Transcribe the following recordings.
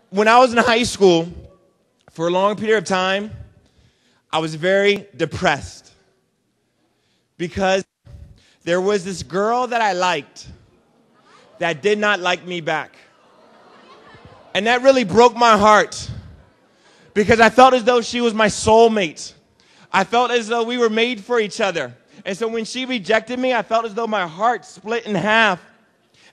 when I was in high school, for a long period of time, I was very depressed because there was this girl that I liked that did not like me back. And that really broke my heart because I felt as though she was my soulmate. I felt as though we were made for each other. And so when she rejected me, I felt as though my heart split in half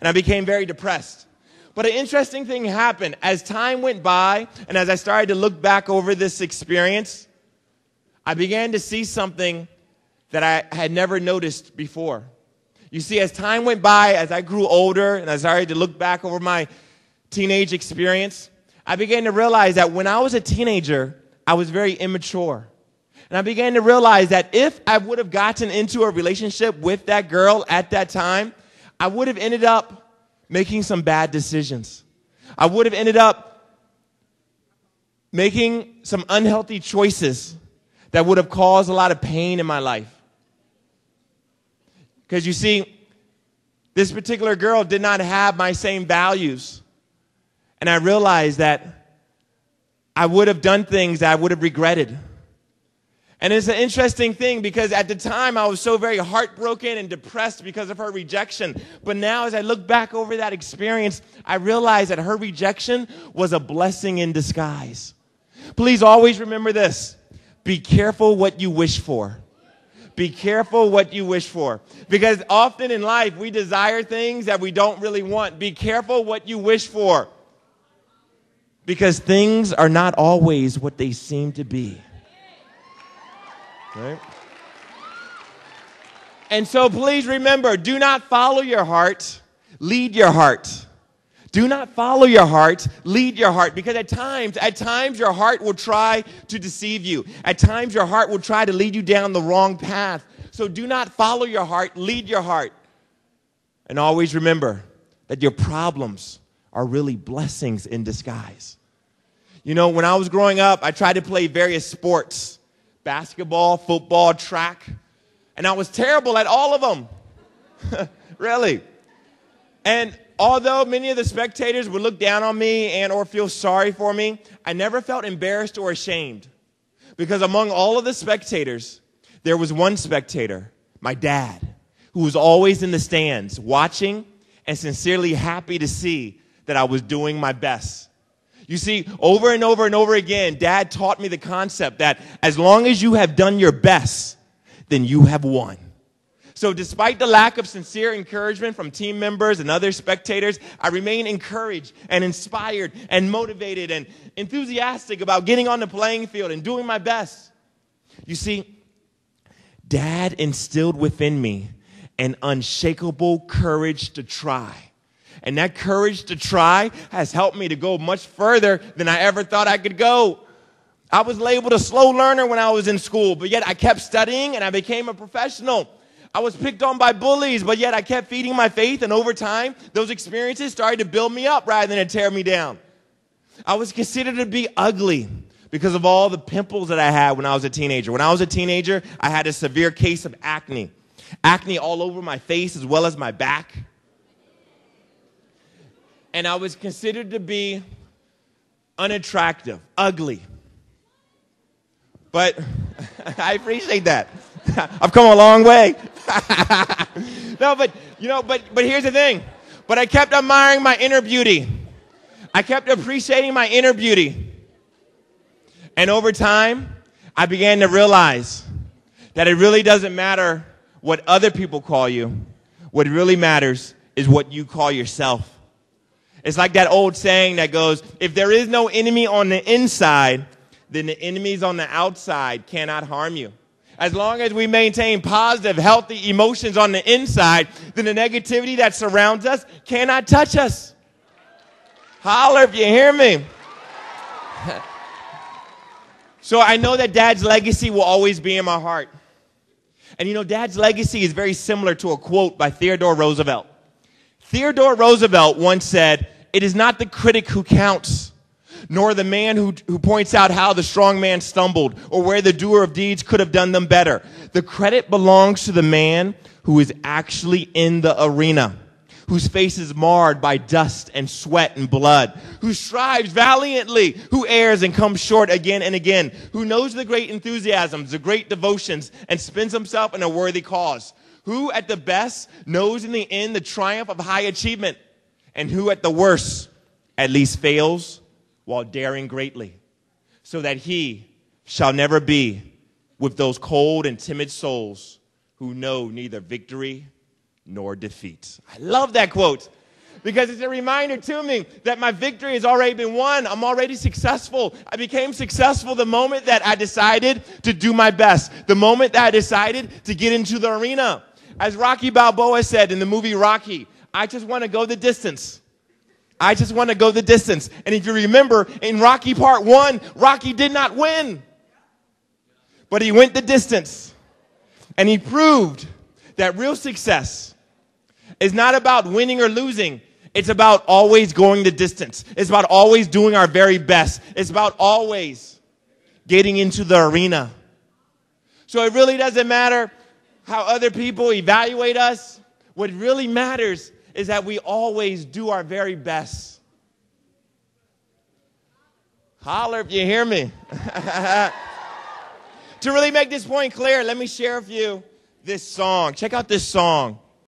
and I became very depressed. But an interesting thing happened. As time went by and as I started to look back over this experience, I began to see something that I had never noticed before. You see, as time went by, as I grew older and I started to look back over my teenage experience, I began to realize that when I was a teenager, I was very immature. And I began to realize that if I would have gotten into a relationship with that girl at that time, I would have ended up making some bad decisions. I would have ended up making some unhealthy choices that would have caused a lot of pain in my life. Because you see, this particular girl did not have my same values. And I realized that I would have done things that I would have regretted. And it's an interesting thing because at the time I was so very heartbroken and depressed because of her rejection. But now as I look back over that experience, I realize that her rejection was a blessing in disguise. Please always remember this. Be careful what you wish for. Be careful what you wish for. Because often in life we desire things that we don't really want. Be careful what you wish for. Because things are not always what they seem to be. Right? And so please remember, do not follow your heart, lead your heart. Do not follow your heart, lead your heart. Because at times your heart will try to deceive you. At times your heart will try to lead you down the wrong path. So do not follow your heart, lead your heart. And always remember that your problems are really blessings in disguise. You know, when I was growing up, I tried to play various sports. Basketball, football, track. And I was terrible at all of them. Really. And although many of the spectators would look down on me and or feel sorry for me, I never felt embarrassed or ashamed. Because among all of the spectators, there was one spectator, my dad, who was always in the stands watching and sincerely happy to see that I was doing my best. You see, over and over and over again, Dad taught me the concept that as long as you have done your best, then you have won. So despite the lack of sincere encouragement from team members and other spectators, I remain encouraged and inspired and motivated and enthusiastic about getting on the playing field and doing my best. You see, Dad instilled within me an unshakable courage to try. And that courage to try has helped me to go much further than I ever thought I could go. I was labeled a slow learner when I was in school, but yet I kept studying and I became a professional. I was picked on by bullies, but yet I kept feeding my faith, and over time, those experiences started to build me up rather than to tear me down. I was considered to be ugly because of all the pimples that I had when I was a teenager. When I was a teenager, I had a severe case of acne. Acne all over my face as well as my back. And I was considered to be unattractive, ugly. But I appreciate that. I've come a long way. No, but here's the thing. But I kept admiring my inner beauty. I kept appreciating my inner beauty. And over time, I began to realize that it really doesn't matter what other people call you. What really matters is what you call yourself. It's like that old saying that goes, if there is no enemy on the inside, then the enemies on the outside cannot harm you. As long as we maintain positive, healthy emotions on the inside, then the negativity that surrounds us cannot touch us. Holler if you hear me. So I know that Dad's legacy will always be in my heart. And you know, Dad's legacy is very similar to a quote by Theodore Roosevelt. Theodore Roosevelt once said, "It is not the critic who counts, nor the man who points out how the strong man stumbled or where the doer of deeds could have done them better. The credit belongs to the man who is actually in the arena. whose face is marred by dust and sweat and blood, who strives valiantly, who errs and comes short again and again, who knows the great enthusiasms, the great devotions, and spends himself in a worthy cause, who at the best knows in the end the triumph of high achievement, and who at the worst at least fails while daring greatly, so that he shall never be with those cold and timid souls who know neither victory nor defeat. I love that quote because it's a reminder to me that my victory has already been won. I'm already successful. I became successful the moment that I decided to do my best, the moment that I decided to get into the arena. As Rocky Balboa said in the movie Rocky, I just want to go the distance. I just want to go the distance. And if you remember, in Rocky Part 1, Rocky did not win. But he went the distance. And he proved that real success is not about winning or losing. It's about always going the distance. It's about always doing our very best. It's about always getting into the arena. So it really doesn't matter how other people evaluate us. What really matters is that we always do our very best. Holler if you hear me. To really make this point clear, let me share with you this song. Check out this song.